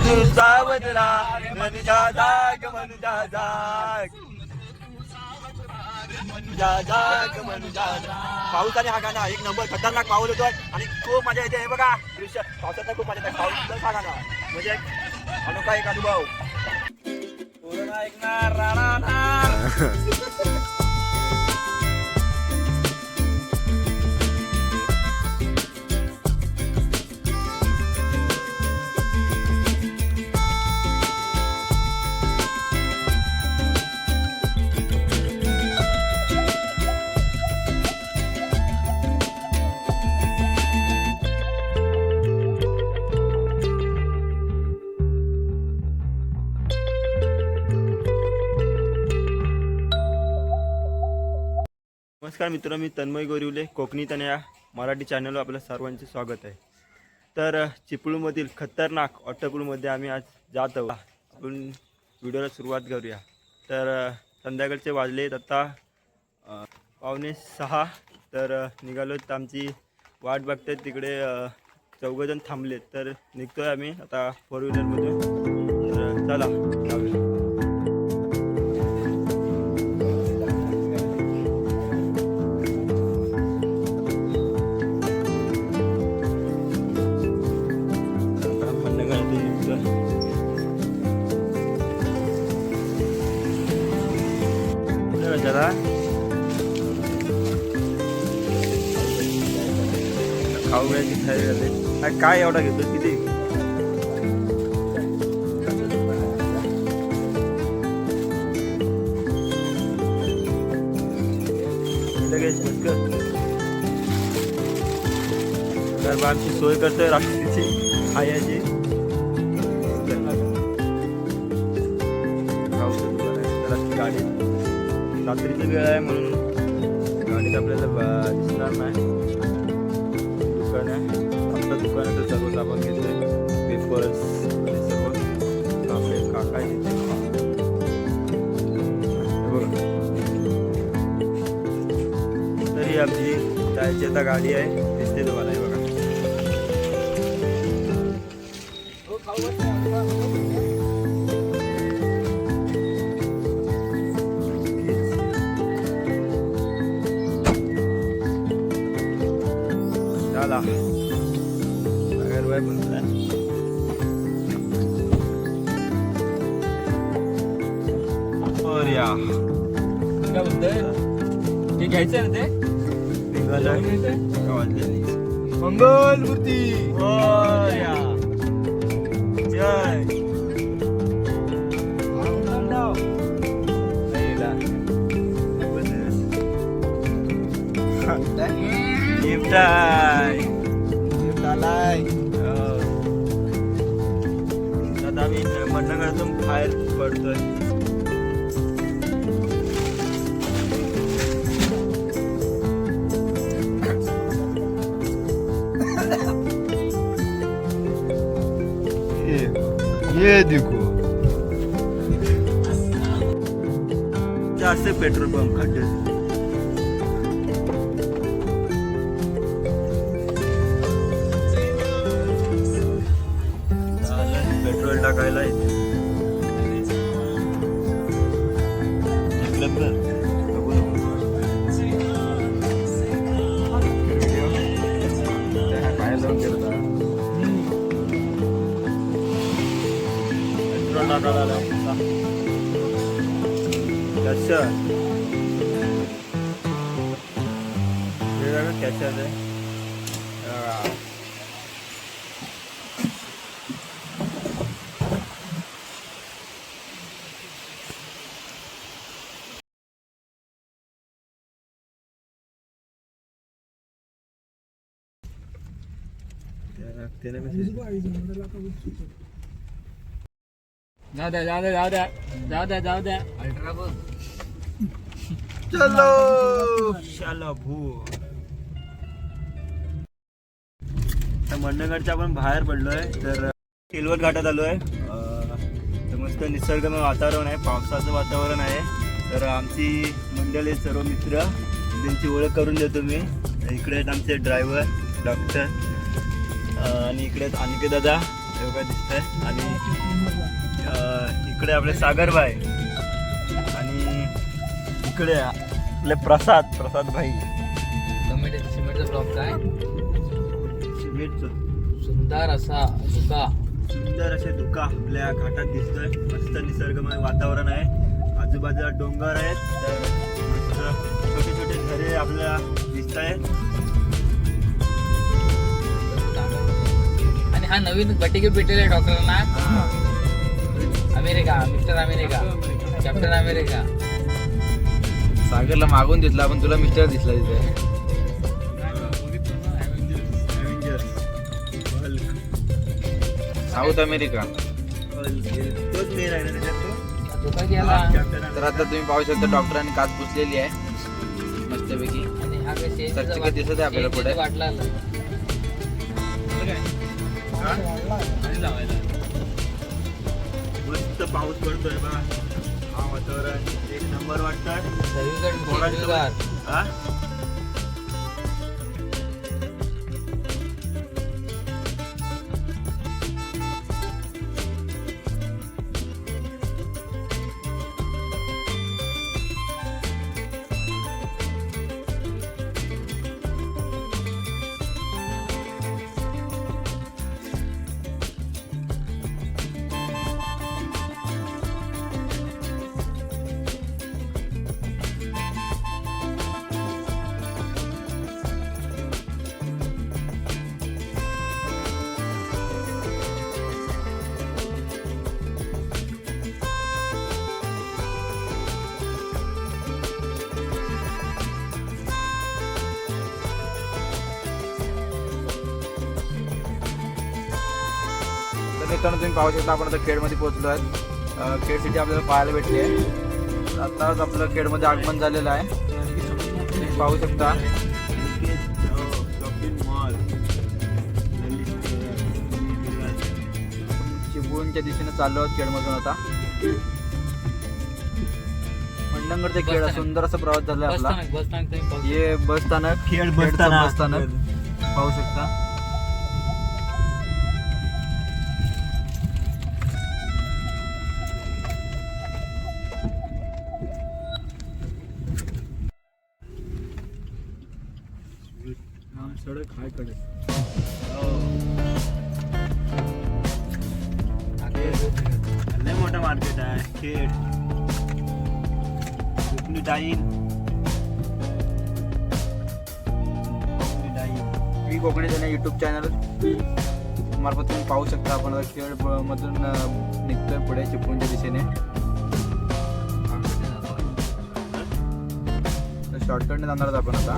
तू सावधरा मनुजा जाग मनुजा जाग मनुजा जाग मनुजा जाग. पाऊस आणि हा गाणं एक नंबर खतरनाक पाऊल होतो आणि खूप मजा येते. हे बघा दृश्य पावसाचा खूप मजा येते. पाऊस हा गाणं म्हणजे अनोखा एक अनुभव. पूर्ण ऐकणार राहणार. नमस्कार मित्र, मी तन्मय गोरिवले, कोकणी तनया मराठी चॅनलवर आपलं सर्वांचे स्वागत आहे. तर चिपळूणमधील खतरनाक वॉटरपूलमध्ये आम्ही आज जात आहोत. आपण व्हिडिओला सुरुवात करूया. तर संध्याकाळचे वाजलेत आता 5:45. तर निघालो. तर आमची वाट बघतात तिकडे 4 जण थांबलेत. तर निघतोय आम्ही आता 4 व्हीलरमधून. तर चला जाऊया. जरा खाऊ घ्यायची काय एवढा घेतो किती तर आमची सोय करतोय रात्रीची खायची. गाडी रात्रीची वेळ आहे म्हणून गाडीत आपल्याला दिसणार नाही. दुकान आहे आपलं. दुकानाचं सर्व सामान घेतोय. पेपर्स सर्व आपले काका येते बघा. तरी आमची जायची आता गाडी आहे. दिसते तुम्हाला हे बघा. चला अगर वय म्हणताय या काय बोलतोय ते घ्यायचं ना. ते मंगल मूर्ती जय गिफ्ट आलाय. आता आम्ही मंडळातून बाहेर पडतोय. ये देखो जास्त पेट्रोल पंप खड्डे. पेट्रोल टाकायला पेट्रोल टाकायला कॅचर कॅचर आहे. जाऊ द्या अल्ट्रा बघ. चलो भू. मंडणगडच्या आपण बाहेर पडलोय. तर किलवट घाटात आलोय. तर मस्त निसर्गमय वातावरण आहे. पावसाचं वातावरण आहे. तर आमची मंडळी सर्व मित्र त्यांची ओळख करून देतो मी. इकडे आहेत आमचे ड्रायव्हर डॉक्टर आणि इकडे आहेत अनिकेत दादा. एवढं दिसतंय. आणि इकडे आपले सागरबाई आणि इकडे आपले प्रसाद भाई. सिमेंटचा ब्लॉक काय सिमेंटचं सुंदर असा धुका. सुंदर असे धुका आपल्या घाटात दिसतोय. मस्त निसर्गमय वातावरण आहे. आजूबाजूला डोंगर आहेत. तर मस्त छोटे छोटे घरे आपल्याला दिसत आहेत. आणि हा नवीन बटिकेट भेटलेला डॉक्टरांना. America, mister America, captain America. सागरला मागून दिसला पण तुला मिस्टर दिसला तिथे. South America. तोच मेन आहे ना त्याच्यात तो. धोका गेला. तर आता तुम्ही पाहू शकता डॉक्टरांनी काच पुसलेली आहे मस्तपैकी. आणि हा काय चकचकीत दिसत आहे आपल्याला पुढे. वाटला मस्त पाऊस पडतोय बघा. हा वातावरण एक नंबर वाटतंय. सगळीकडे हा मित्रांनो तुम्ही पाहू शकता आपण आता खेडमध्ये पोहोचलो आहे. खेड सिटी आपल्याला पाहायला भेटली आहे. आताच आपलं खेडमध्ये आगमन झालेलं आहे. तुम्ही पाहू शकता. शॉपिंग मॉल चिपळूणच्या दिशेने चाललो आहोत खेडमधून आता. मंडणगड ते खेड सुंदर असा प्रवास झाला आपला. बस स्थानक हे बस स्थानक खेड खेडचं बस स्थानक पाहू शकता. सडक हाय कडे. लय मोठा मार्केट आहे खेड. कोकणी डाईन. मी कोकणी त्यांना यूट्यूब चॅनल मार्फत तुम्ही पाहू शकता. आपण आता खेड मधून निघतोय पुढे चिपळूणच्या दिशेने. शॉर्टकटने जाणार आहोत आपण आता.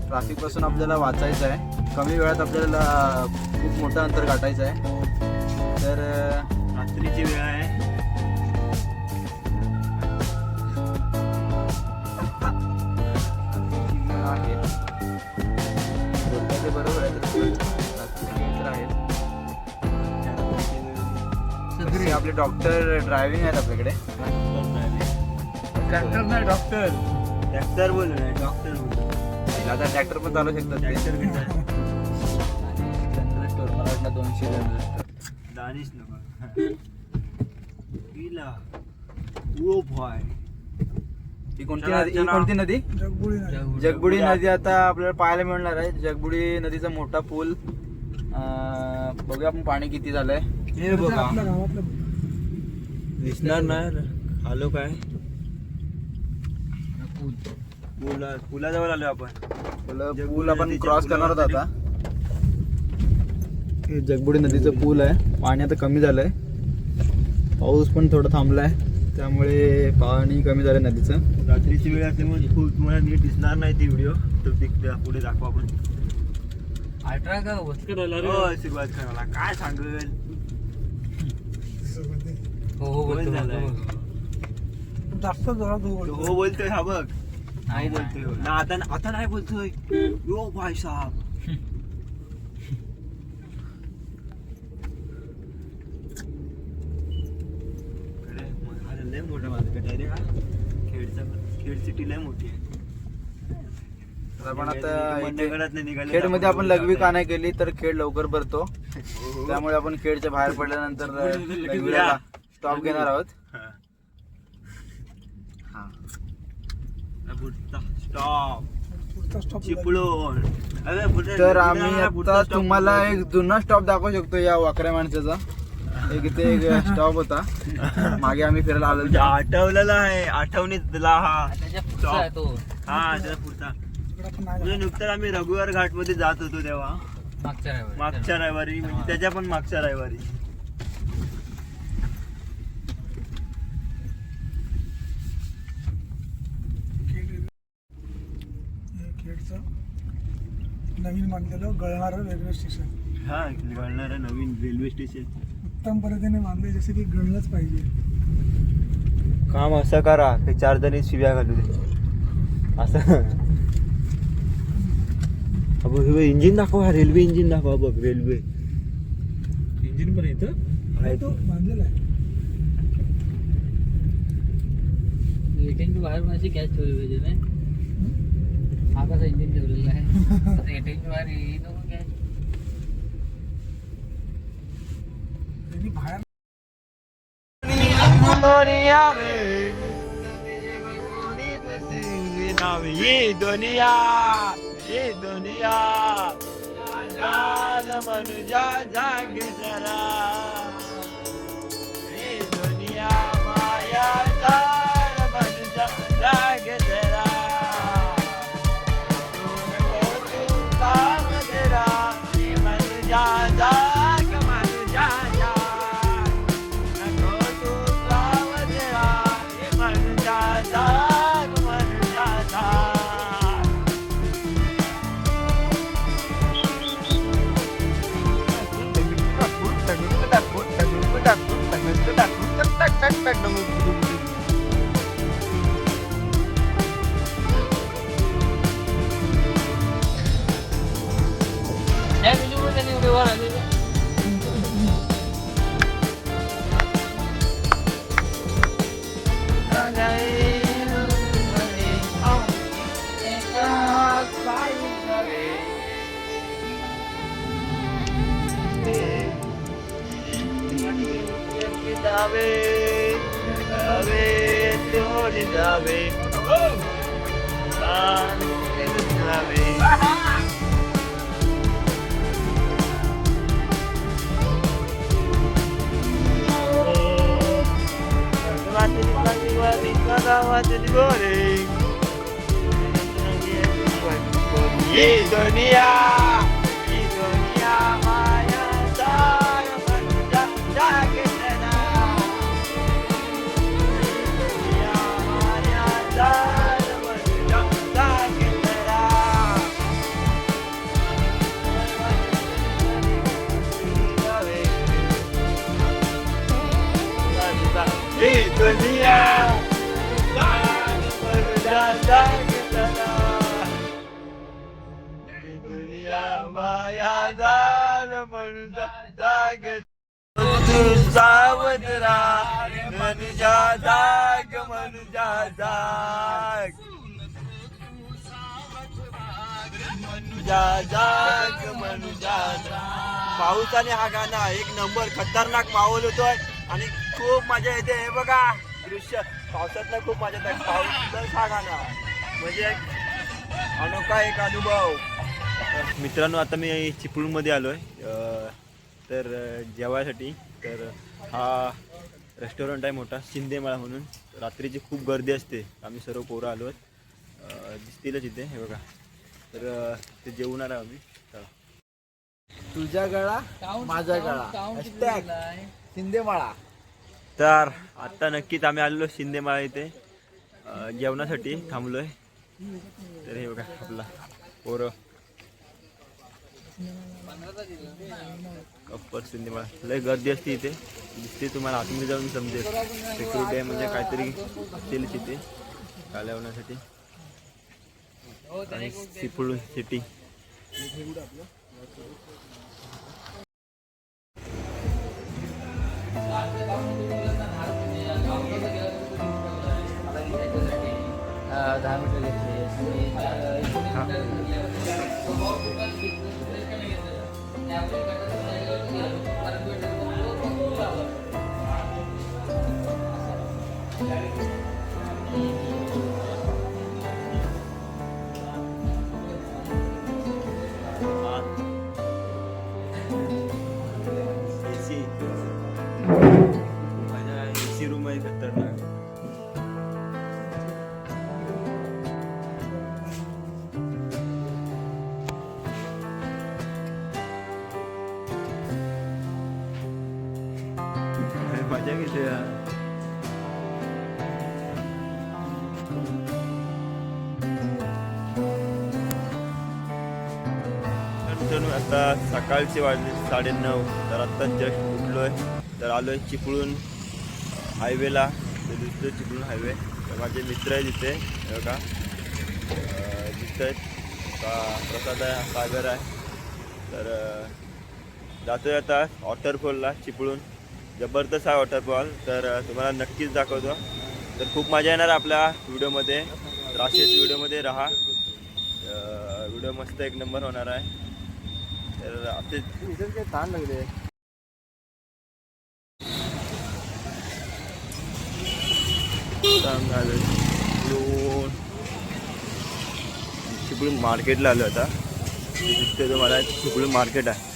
ट्रॅफिक पासून आपल्याला वाचायचं आहे. कमी वेळात आपल्याला खूप मोठं अंतर गाठायचं आहे. तर रात्रीची वेळ आहे. ते बरोबर आहे. तर आहेत आपले डॉक्टर ड्रायव्हिंग आहेत आपल्याकडे. ट्रॅक्टर नाही डॉक्टर. ट्रॅक्टर बोल नाही डॉक्टर बोल. आता ट्रॅक्टर पण चालू शकतात. ट्रॅक्टर जनरेटर 200 दानिश नका. ओ भाई. ही कोणती नदी? जगबुडी नदी आता आपल्याला पाहायला मिळणार आहे. जगबुडी नदीचा मोठा पूल. बघूया आपण पाणी किती झालंय. हे बघा दिसणार नाही. आलो काय पुलाजवळ आलो आपण. पूल आपण क्रॉस करणार आहोत आता. हे जगबुडी नदीचं पूल आहे. पाणी आता कमी झालंय. पाऊस पण थोडा थांबलाय त्यामुळे पाणी कमी झालं नदीचं. रात्रीची वेळ असल्यामुळे तुम्हाला नीट दिसणार नाही ती व्हिडिओ. तर पुढे दाखवा आपण. अठरा का सुरुवात करायला काय सांगेल. हो जास्त जोरात हो बोलतोय. हा बघ नाही बोलतोय. ना आता नाही बोलतोय. यो भाई साहब. लय मोठा मार्केट आहे रे हा. खेड सिटी लय मोठी आहे. आपण आता खेडमध्ये आपण लघवी का नाही केली तर खेड लवकर भरतो, त्यामुळे आपण खेडच्या बाहेर पडल्यानंतर लघवीला स्टॉप घेणार आहोत. तर आम्ही आता तुम्हाला एक जुना स्टॉप दाखवू शकतो या वाकऱ्या माणसाचा. एक इथे एक स्टॉप होता मागे आम्ही फिरायला आलो. आठवलेला आहे, आठवणीतला हा त्याच्या पुढचा आहे तो. हा त्याचा पुढचा. म्हणजे नुकताच आम्ही रघुवर घाट मध्ये जात होतो तेव्हा मागच्या रविवारी, म्हणजे त्याच्या पण मागच्या रविवारी. खेडचं नवीन बांधलेलं गळणारं रेल्वे स्टेशन, हा गळणारं नवीन रेल्वे स्टेशन उत्तम पद्धतीने बांधले, जसे की गळलंच पाहिजे. काम असं करा की 4 जणी शिव्या घालू दे असं. अबो हे इंजिन दाखव, हा रेल्वे इंजिन दाखव बघ. रेल्वे इंजिन पण येतं तो बांधलेला आहे. एटीएम बाहेर माझी गॅस ठेवली पाहिजे नाही. हा कसा इंजिन ठेवलेला आहे. एटीएम बाहेर येईल गॅस. त्यांनी बाहेर ये दुनिया जान मनुजा जाग जरा, ये दुनिया माया जान मनुजा जाग जरा, तू काम तेरा ये मनुजा जाग मनुजा जाग, नको तू काम तेरा ये मनुजा जाग मनुजा जाग. ये दुनिया माया जाग मनुजा जाग जरा, दुनिया माया जाग मनुजा जाग जरा. ये दुनिया जाग मनुजा जाग जरा, माया जान मनुजा जाग. तू सावध राहा मनुजा जाग मनुजा जाग, मनुजा जाग मनुजा जाग. पावसाने हा गाणं एक नंबर खतरनाक माहोल होतोय आणि खूप मजा येते. हे बघा दृश्य पावसातला खूप मजा येते. पाऊस हा गाणं म्हणजे अनोखा एक अनुभव. मित्रांनो आता मी चिपळूणमध्ये आलो आहे तर जेवायसाठी. तर हा रेस्टॉरंट आहे मोठा शिंदेमाळा म्हणून. रात्रीची खूप गर्दी असते. आम्ही सर्व पोरं आलो आहेत, दिसतीलच इथे. हे बघा तर ते जेवणार आहे आम्ही. तुझ्या गळा माझा गळा शिंदेमाळा. तर आता नक्कीच आम्ही आलेलो शिंदेमाळा इथे जेवणासाठी थांबलोय. तर हे बघा आपला पोरं कप्पर शिंदेमाळा. लय गर्दी असते इथे, दिसते तुम्हाला. आतमध्ये जाऊन समजेल सिक्युरिटी आहे म्हणजे काहीतरी असेलच इथे चालवण्यासाठी. आणि चिपळूण सिटी दहा मिनिटं घेतली. एसी माझ्या एसी रूम आहे खतरनाक. मजा किती यार. तर आता सकाळचे वाजले 9:30. तर आत्ता जस्ट उठलोय. तर आलोय चिपळूण हायवेला. ते दिसतोय चिपळूण हायवे. तर माझे मित्र आहे तिथे हे बघा दिसत आहेत. प्रसाद आहे, सागर आहे. तर जातोय आता वॉटरफॉलला चिपळूण. जबरदस्त आहे वॉटरफॉल. तर तुम्हाला नक्कीच दाखवतो. तर खूप मजा येणार आपल्या व्हिडिओमध्ये. तर असेच व्हिडिओमध्ये राहा. व्हिडिओ मस्त एक नंबर होणार आहे. तर असे काय ताण लागले. चिपळूण मार्केटला आलो आता. दिसते तुम्हाला चिपळूण मार्केट आहे.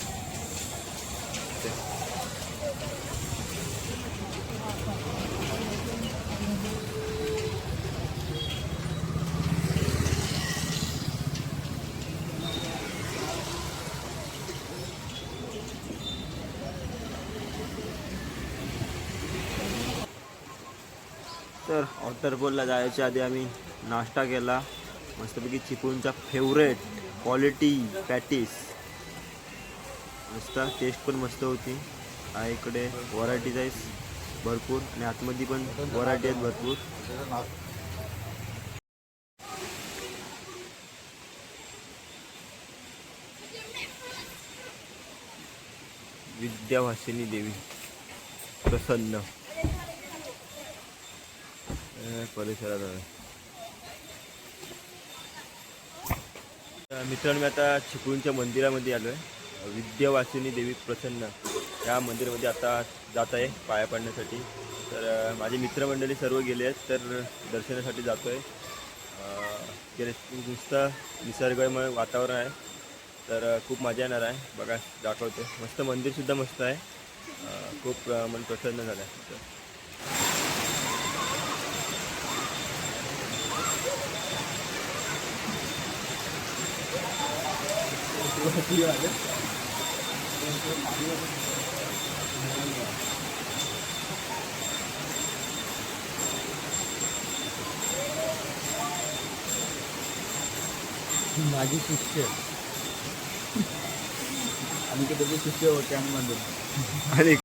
तर वॉटरफॉलला जायच्या आधी आम्ही नाश्ता केला मस्तपैकी. चिपळूणचा फेवरेट क्वालिटी पॅटीस. मस्त टेस्ट पण मस्त होती. इकडे व्हरायटीज आहेत भरपूर आणि आतमध्ये पण व्हरायटी आहेत भरपूर. विद्यावासिनी देवी प्रसन्न परिसरात आहे. मित्रांनो, मी आता चिपळूणच्या मंदिरामध्ये आलो आहे. विद्यावासिनी देवी प्रसन्न या मंदिरामध्ये आता जात आहे पाया पडण्यासाठी. तर माझे मित्रमंडळी सर्व गेले आहेत. तर दर्शनासाठी जातो आहे. नुसतं निसर्गमय वातावरण आहे. तर खूप मजा येणार आहे. बघा दाखवतो. मस्त मंदिरसुद्धा मस्त आहे. खूप मन प्रसन्न झालं आहे. माझी शिष्य आणि ते त्याचे शिष्य होते आम्ही. आणि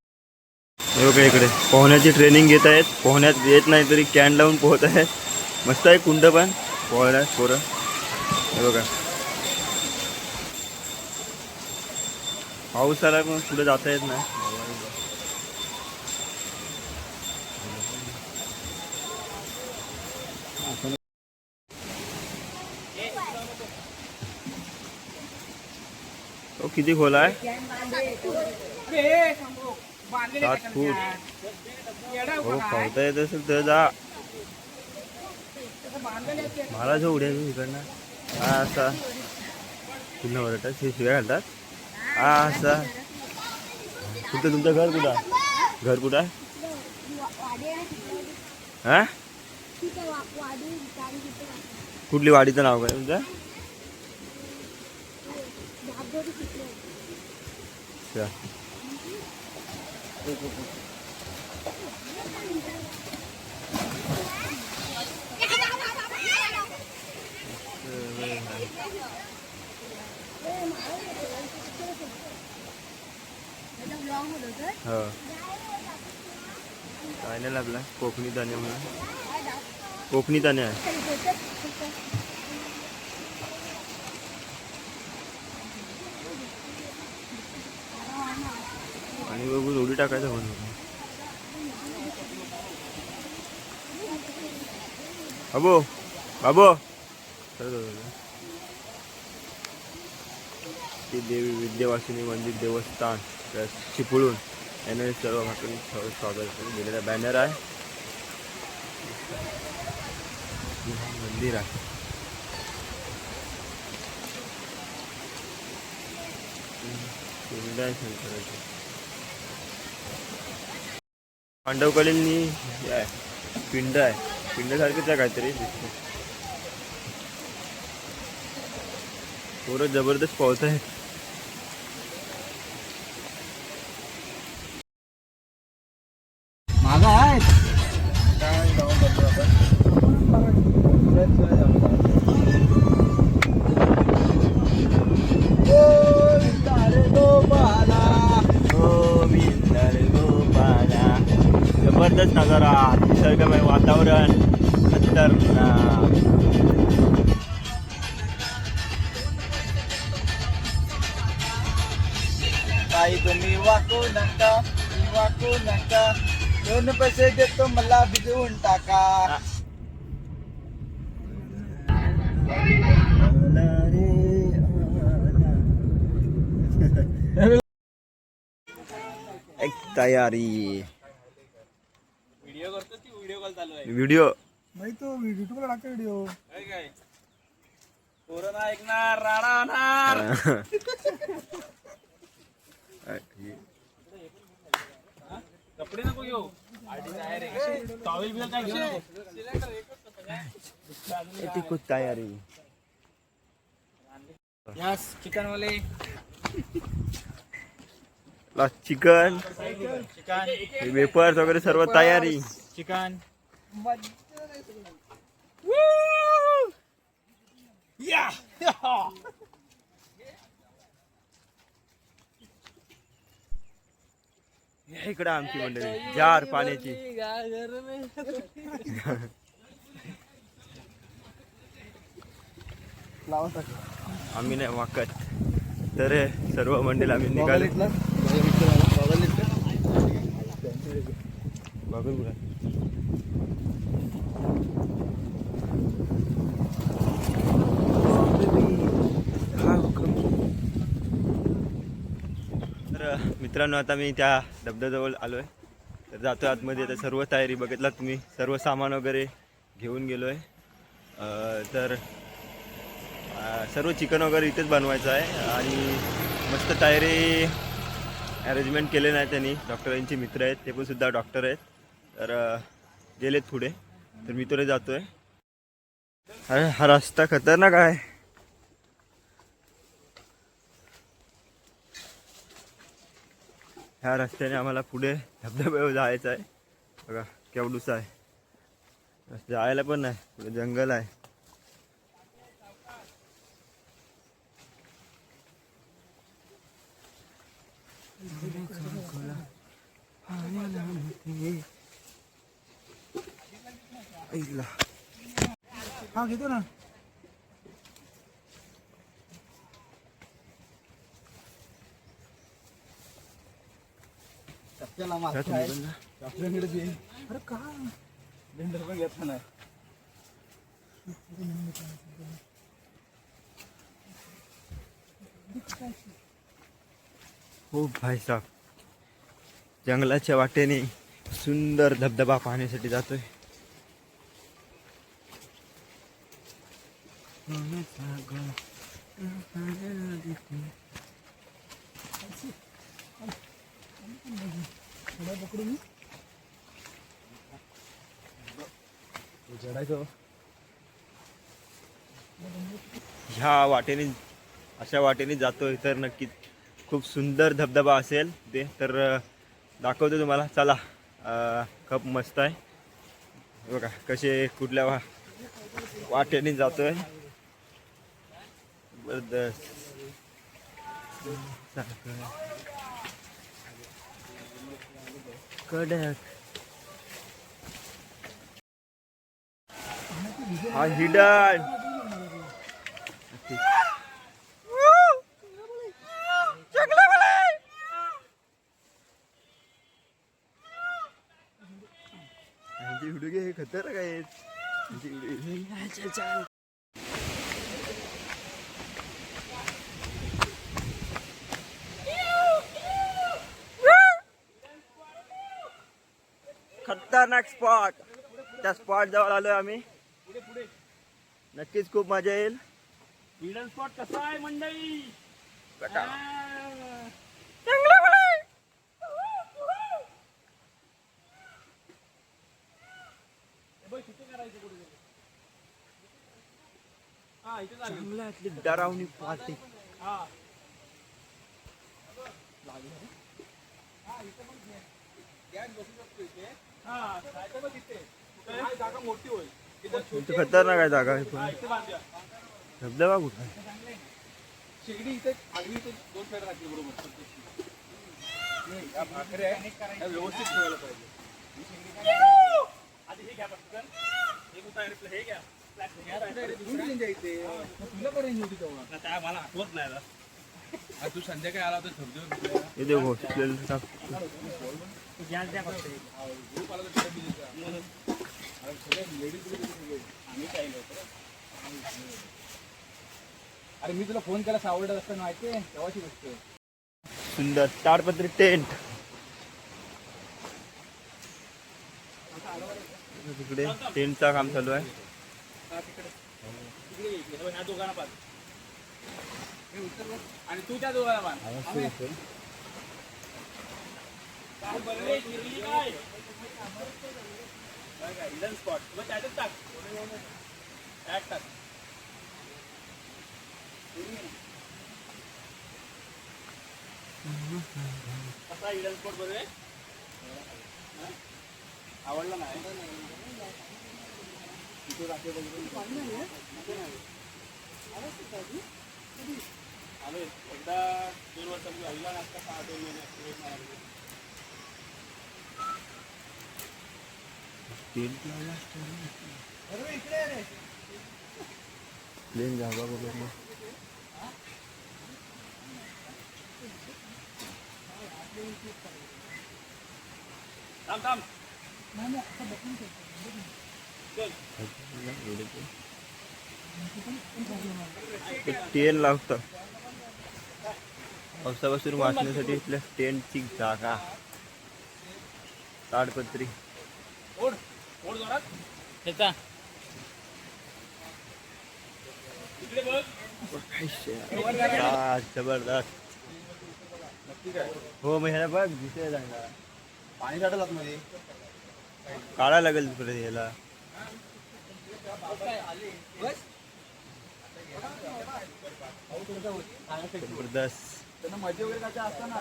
इकडे पोहण्याची ट्रेनिंग घेत आहेत. पोहण्यात येत नाही तरी कॅन लावून पोहत आहेत. मस्त आहे कुंड पण पोहण्यात पोरं. हे बघा पाऊस आला पण पुढे जाता येत नाही. तो किती खोल आहे? 7 फूट. हो पावता येत असेल तर जा. मला जो उड्या इकडनं हा असा पुन्हा वरटात शिव्या घालतात. हा असा. कुठं तुमचं घर कुठं आहे? घर कुठं आहे? हा कुठली वाडीचं नाव काय तुमचं? अच्छा. हो चॅनल आपला कोकणी ताने म्हणून. कोकणी ताने आहे. आणि बघू जोडी टाकायचं म्हणून. बाबो बाबो ते देवी विद्यावासिनी मंदिर देवस्थान चिपळूण याने सर्व भाकरी स्वागत दिलेला बॅनर आहे. मंदिर आहे. पिंड आहे शंकराची. पांडवकालीन पिंड आहे. पिंडासारखंच आहे काहीतरी दिसतं. पोरं जबरदस्त पावत आहेत. मागा आहे जबरदस्त नजारा, निसर्गमय वातावरण, खतरनाक. काही तुम्ही वाकू नका 2 पैसे देतो मला भिजवून टाका. एक तयारी. व्हिडिओ करतो की व्हिडिओ कॉल चालू आहे? व्हिडिओ नाही तो युट्यूबला टाकतो व्हिडिओ. काय कोरोना ऐकणार राडा होणार. कपडे नको घेऊ. टॉवेल बिल काय घेऊ नको. खूप तयारी. यस चिकन वाले चिकन चिकन वेपर्स वगैरे सर्व तयारी. चिकन इकडे आमची मंडळी जार पाण्याची. आम्ही नाही वाकत. तर सर्व मंडळी आम्ही निघालो. बागलपुरा तर मित्रांनो आता मी त्या धबधब्याजवळ आलोय. तर जातोय आतमध्ये. तर सर्व तयारी बघितला तुम्ही. सर्व सामान वगैरे घेऊन गेलोय. तर सर्व चिकन वगैरे इथेच बनवायचं आहे. आणि मस्त तयारी अरेंजमेंट केले नाही त्यांनी. डॉक्टरांचे मित्र आहेत, ते पण सुद्धा डॉक्टर आहेत. तर गेलेत पुढे. तर मी तुला जातोय. अरे हा रस्ता खतरनाक आहे. ह्या रस्त्याने आम्हाला पुढे धबधब्यावर जायचं आहे. बघा केवढूसा आहे. जायला पण नाही, पुढे जंगल आहे. हा घेतो ना. अरे का भेंडर पण घेतला नाही. हो भाई साहब, जंगलाच्या वाटेने सुंदर धबधबा पाहण्यासाठी जातोय. ह्या वाटेने अशा वाटेने जातोय तर नक्कीच खूप सुंदर धबधबा असेल ते. तर दाखवतो तुम्हाला. चला. खूप मस्त आहे. बघा कसे कुठल्या वाटेने जातोय. जबरदस्त. कडक. हा हिडन. व्हिडिओ खतरनाक आहेत. खतरनाक स्पॉट. त्या स्पॉट जवळ आलोय आम्ही. नक्कीच खूप मजा येईल. हिडन स्पॉट कसा आहे मंडळी? चांगल्यातली डरावणी पार्टी. जागा मोठी होईल. इथे खतरनाक आहे जागा आहे पण. धबधबा कुठं आहे? शेगडी इथे आगली इथे 2 साईड राखली बरोबर. भाकरी आहे त्या व्यवस्थित ठेवायला पाहिजे. आधी हे घ्या पटकन. हे कुठं आहे रे? हे घ्या. तुला पण रेंज होती तेव्हा. काय मला आठवत नाही आता. तू संध्याकाळी आला तर धबधबा हे देखो स्प्लेंडर टाक. अरे मी तुला फोन केला सावळत असताना माहितीये तेव्हाची गोष्ट. सुंदर ताडपत्री टेंट. तिकडे टेंटचं काम चालू आहे. ह्या दोघांना पाच आणि तू त्या दोघांना बांध. हिडन स्पॉट मग त्याच्यात टाक. टाक कसा हिडन स्पॉट बरोबर आवडला नाही. आलो एकदा 2 वर्षापूर्वी आलेला नसता. 6-2 महिने प्लेन जागा बघा. थांब टेन लावतं. पावसापासून वाचण्यासाठी इथल्या टेंटची जागा. ताडपत्री. ओढ जोरात. त्याचा इकडे बघ. जबरदस्त. हो मग ह्याला बघ दिसेल जागा. पाणी साठल आतमध्ये. काढायला लागेल तिकडे याला. जबरदस्त. त्यांना मजा वगैरे काय असताना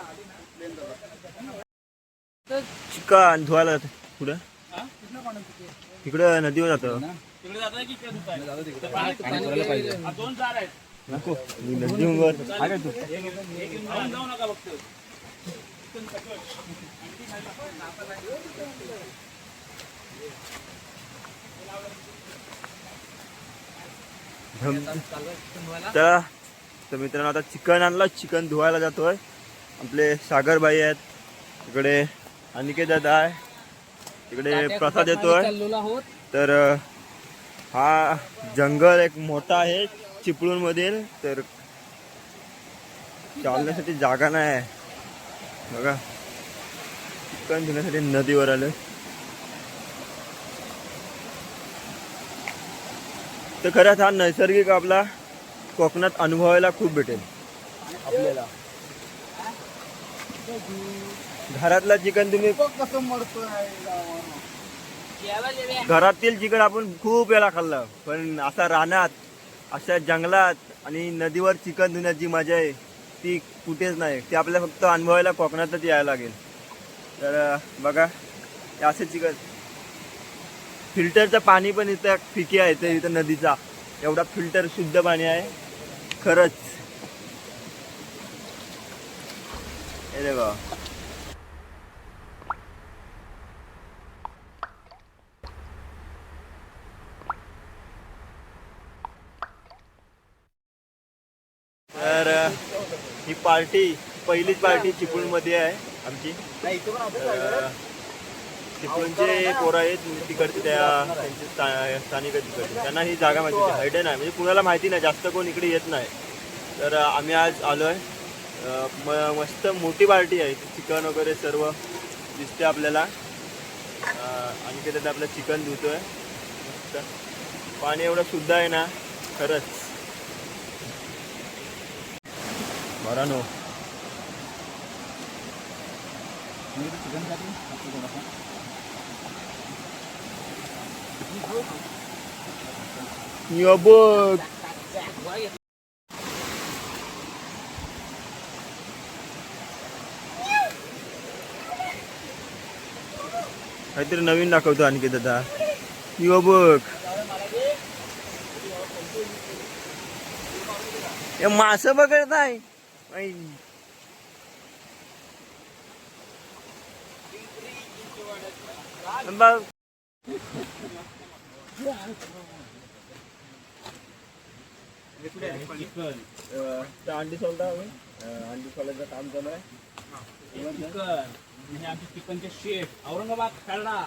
चिकन धुवायला जातं पुढं. तिकडं नदीवर जातं. तिकडे जाता की इकडे धुताय? जाऊ तिकडे. पाहिजे. 2 जार आहेत. नको नदीवर. जाऊन जाऊ नका फक्त. तर मित्रांनो आता चिकन आणलं. चिकन धुवायला जातोय. आपले सागरबाई आहेत तिकडे. अनिकेत दादा आहे तिकडे. प्रसाद येतोय. तर हा जंगल एक मोठा आहे चिपळूण मधील. तर चालण्यासाठी जागा नाही आहे बघा. चिकन धुण्यासाठी नदीवर आलं. तर खरंच हा नैसर्गिक आपला कोकणात अनुभवायला खूप भेटेल आपल्याला. घरातला चिकन तुम्ही कसं मरतोय. घरातील चिकन आपण खूप वेळा खाल्लं. पण असा रानात अशा जंगलात आणि नदीवर चिकन धुण्याची मजा आहे ती कुठेच नाही. ती आपल्याला फक्त अनुभवायला कोकणातच यायला लागेल. तर बघा हे असे चिकन. फिल्टरचं पाणी पण इथं फिके आहे. इथं नदीचा एवढा फिल्टर शुद्ध पाणी आहे खरंच. हे बघा तर ही पार्टी पहिलीच पार्टी चिपळूणमध्ये आहे आमची. चिपळूणचे पोरं आहेत तिकडचे. त्यांचे स्थानिक तिकडचे. त्यांना ही जागा माहिती आहे. हायडन आहे म्हणजे कुणाला माहिती नाही. जास्त कोण इकडे येत नाही. तर आम्ही आज आलो आहे. मस्त मोठी पार्टी आहे. चिकन वगैरे सर्व दिसते आपल्याला. आणि त्याच्यात आपलं चिकन धुतोय मस्त. पाणी एवढं शुद्ध आहे ना खरंच. बरं नो बघ काहीतरी नवीन दाखवतो आणखी दादा. यो बघ हे मास बघत आहे बघ. अंडी सोलता अंडी सोलायचं काम चालू आहे. आमचे चिकनचे शेफ औरंगाबाद खरडा.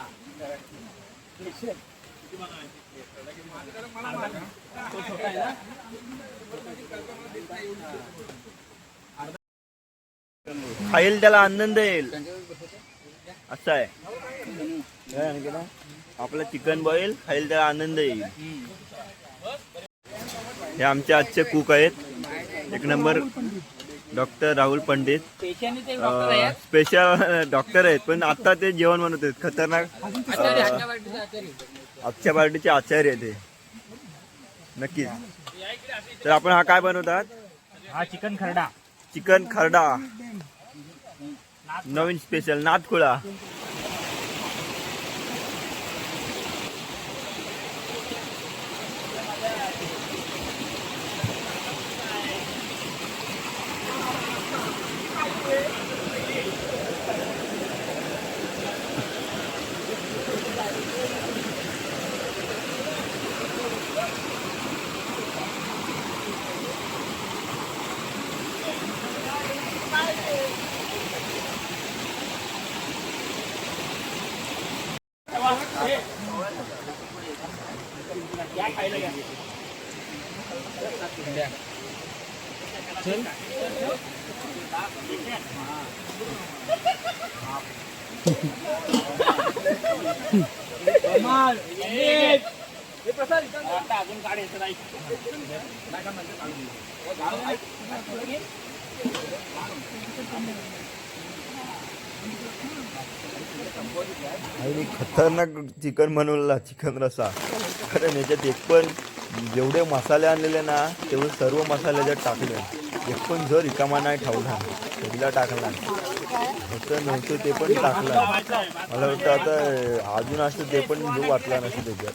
खाईल त्याला आनंद येईल असं आहे. काय आणखी ना? आपलं चिकन बॉईल खाईल त्याला आनंद येईल. हे आमचे आजचे कुक आहेत, एक number doctor Rahul Pandit. Special doctor आहेत, पण आता ते जेवण बनवत आहेत खतरनाक. आजच्या पार्टीचे आचार्य आहे ते नक्कीच. तर आपण हा काय बनवतात? हा चिकन खरडा. चिकन खरडा नवीन स्पेशल नाथखुळा. आणि खतरनाक चिकन बनवलेला चिकन रसा. कारण याच्यात एक पण जेवढे मसाले आणलेले ना तेवढे सर्व मसाले याच्यात टाकले. एक पण जो रिकामा नाही ठेवला सगळा टाकला. होतं नव्हतं ते पण टाकला. मला वाटतं आता अजून असतं ते पण जो वाटला नसतं त्याच्यात.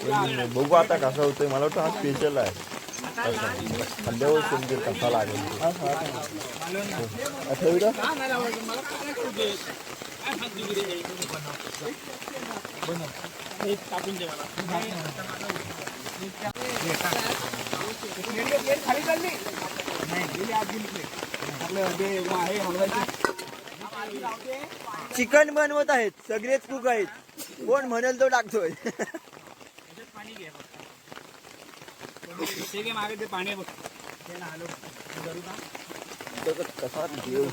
पण बघू आता कसा होतोय. मला वाटतं हा स्पेशल आहे. खाल्ल्यावर समजेल कसा लागेल. चिकन बनवत आहेत सगळेच कुक आहेत. कोण म्हणेल तो टाकतोय. कसा देव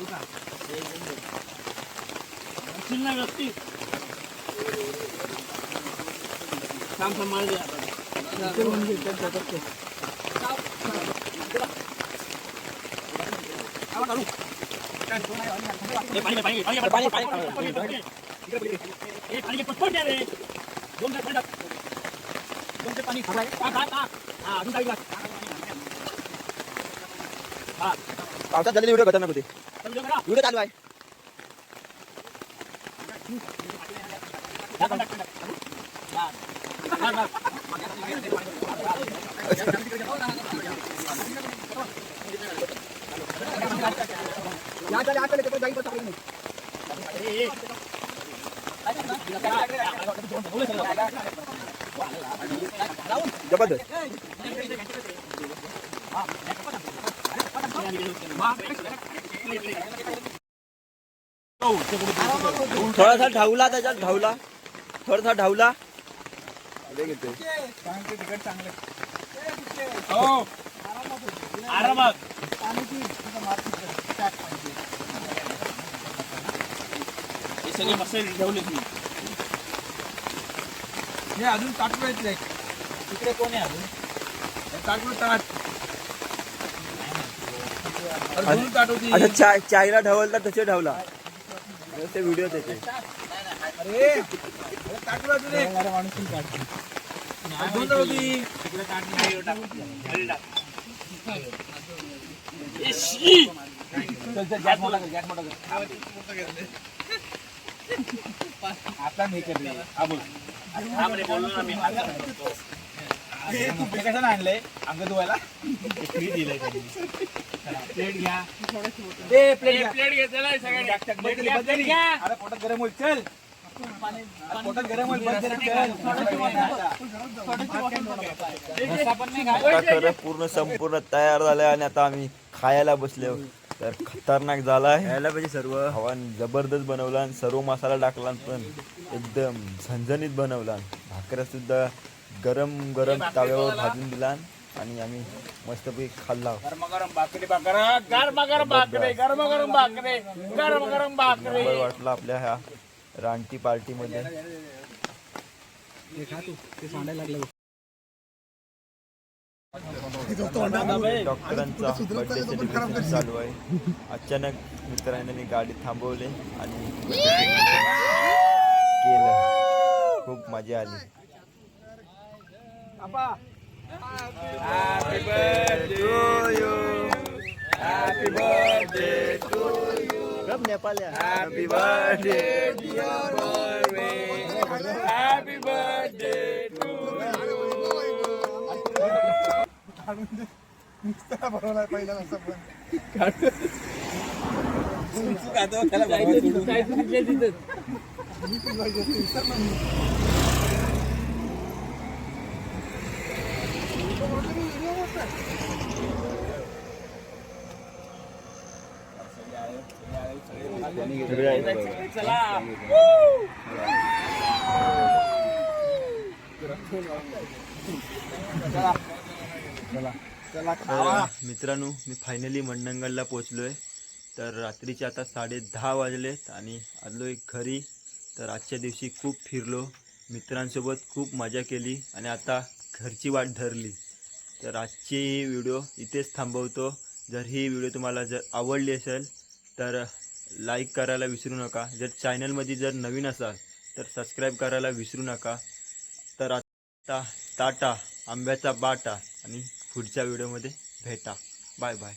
काम संभाळ दे. पावसात झालेली व्हिडिओ खतरनाक होते. व्हिडिओ चालू आहे. जबरदस्त. थोडासा ढावला त्याच्यात ढावला थोडासा ढावला. सगळे मसाले ठेवले तुम्ही. हे अजून ताट मिळते तिकडे कोण आहे अजून? ताट अजून ताट होती. अच्छा चायला ढवलता तसे ढवला ते व्हिडिओ त्याचे अरे ताट अजून एक माणूस पण काढतो. अजून ताट होती. चल चल गॅस मोठा कर, गॅस मोठा कर. आता नाही कर रे. हा बोल. हे कशाला आणलंय अंग धुवायला? प्लेट घ्या. ए प्लेट घे चला सगळ्यांनी. अरे पोटात गरम होईल चल. अरे पोटात गरम होईल बस जरा, चल. रस्सा पण नाही खात. आता खरं पूर्ण संपूर्ण तयार झालंय आणि आता आम्ही खायला बसलो तर खतरनाक झालाय खायला पाहिजे सर्व हवान जबरदस्त बनवला आणि सर्व मसाला टाकला पण एकदम झणझणीत बनवला भाकऱ्या सुद्धा गरम गरम तव्यावर भाजून दिला आणि आम्ही मस्तपैकी खाल्ला गरम गरम भाकरी भाकरा, गरम गरम भाकरी, गरम गरम भाकरी, गरम गरम भाकरी. नंबर वाटला आपल्या ह्या रानटी पार्टीमध्ये डॉक्टरांचा बर्थडे सेलिब्रेशन चालू आहे अचानक मित्रांनी गाडी थांबवली आणि केलं खूप मजा आली Happy birthday to you. Happy birthday to you. Happy birthday dear Norway. Happy birthday to you. त्याला भरवलाय पहिला असं पण मित्रांनो मी फायनली मंडणगडला पोचलोय तर रात्रीचे आता 10:30 वाजलेत आणि आलोय घरी तर आजच्या दिवशी खूप फिरलो मित्रांसोबत खूप मजा केली आणि आता घरची वाट धरली तर आजची व्हिडिओ इथेच थांबवतो जर ही व्हिडिओ तुम्हाला जर आवडली असेल तर लाईक करायला विसरू नका जर चॅनलमध्ये जर नवीन असाल तर सबस्क्राईब करायला विसरू नका तर आता टाटा आंब्याचा बाटा आणि पुढच्या व्हिडिओमध्ये भेटा बाय बाय